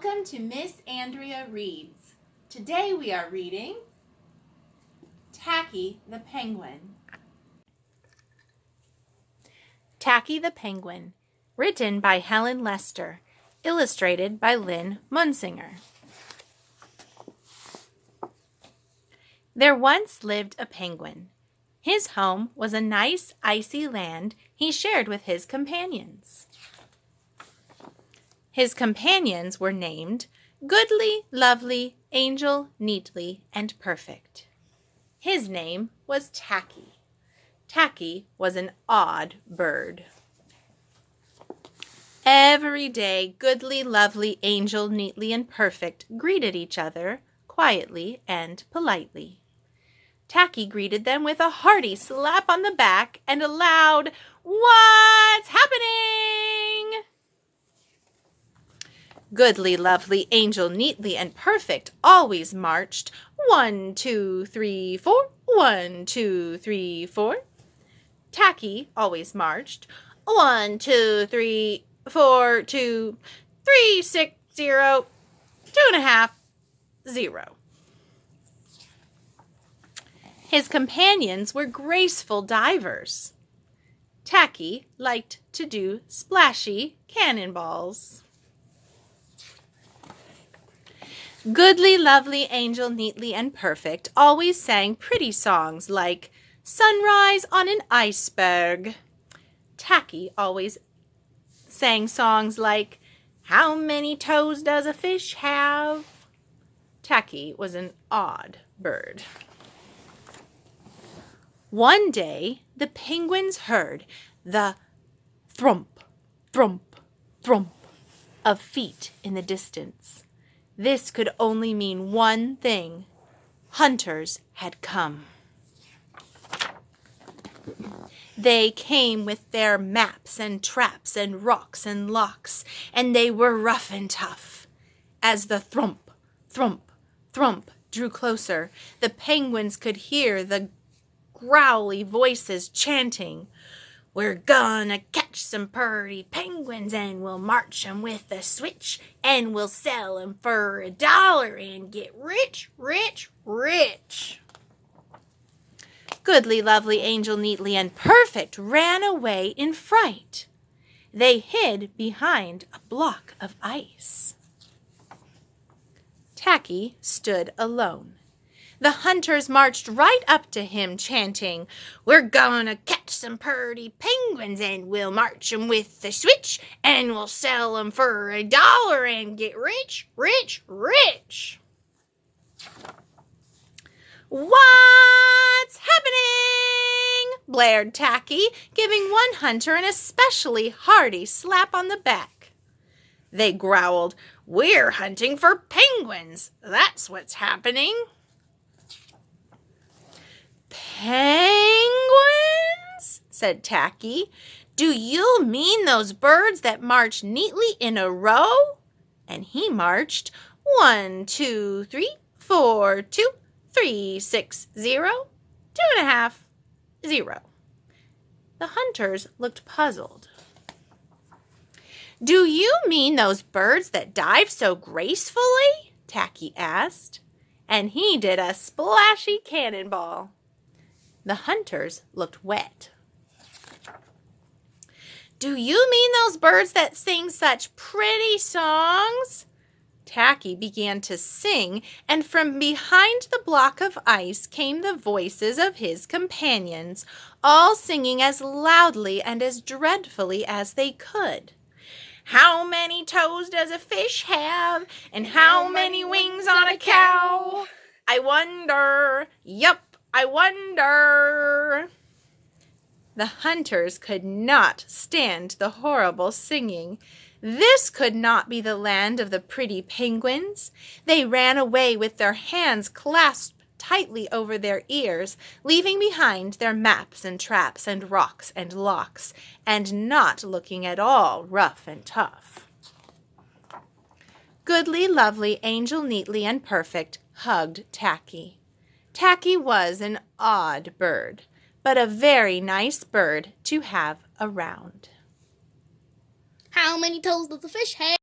Welcome to Miss Andrea Reads. Today we are reading Tacky the Penguin. Tacky the Penguin, written by Helen Lester, illustrated by Lynn Munsinger. There once lived a penguin. His home was a nice, icy land he shared with his companions. His companions were named Goodly, Lovely, Angel, Neatly, and Perfect. His name was Tacky. Tacky was an odd bird. Every day, Goodly, Lovely, Angel, Neatly, and Perfect greeted each other quietly and politely. Tacky greeted them with a hearty slap on the back and a loud, "What's happening?" Goodly, Lovely, Angel, Neatly, and Perfect always marched 1, 2, 3, 4, 1, 2, 3, 4. Tacky always marched 1, 2, 3, 4, 2, 3, 6, 0, 2.5, 0. His companions were graceful divers. Tacky liked to do splashy cannonballs. Goodly, Lovely, Angel, Neatly, and Perfect always sang pretty songs like Sunrise on an Iceberg. Tacky always sang songs like How many toes does a fish have? Tacky was an odd bird. One day, the penguins heard the thrum-p, thrum-p, thrum-p of feet in the distance. This could only mean one thing. Hunters had come. They came with their maps and traps and rocks and locks, and they were rough and tough. As the thrum-p, thrum-p, thrum-p drew closer, the penguins could hear the growly voices chanting, "We're gonna catch some purty penguins and we'll march 'em with a switch and we'll sell 'em for $1 and get rich, rich, rich." Goodly, Lovely, Angel, Neatly, and Perfect ran away in fright. They hid behind a block of ice. Tacky stood alone. The hunters marched right up to him, chanting, "We're gonna catch some purty penguins and we'll march 'em with the switch and we'll sell 'em for $1 and get rich, rich, rich." "What's happening?" blared Tacky, giving one hunter an especially hearty slap on the back. They growled, "We're hunting for penguins. That's what's happening." "Penguins?" said Tacky. "Do you mean those birds that march neatly in a row?" And he marched 1, 2, 3, 4, 2, 3, 6, 0, 2.5, 0. The hunters looked puzzled. "Do you mean those birds that dive so gracefully?" Tacky asked. And he did a splashy cannonball. The hunters looked wet. "Do you mean those birds that sing such pretty songs?" Tacky began to sing, and from behind the block of ice came the voices of his companions, all singing as loudly and as dreadfully as they could. "How many toes does a fish have? And how many wings on a cow? I wonder, yup, I wonder." The hunters could not stand the horrible singing. This could not be the land of the pretty penguins. They ran away with their hands clasped tightly over their ears, leaving behind their maps and traps and rocks and locks, and not looking at all rough and tough. Goodly, Lovely, Angel, Neatly, and Perfect hugged Tacky. Tacky was an odd bird, but a very nice bird to have around. How many toes does the fish have?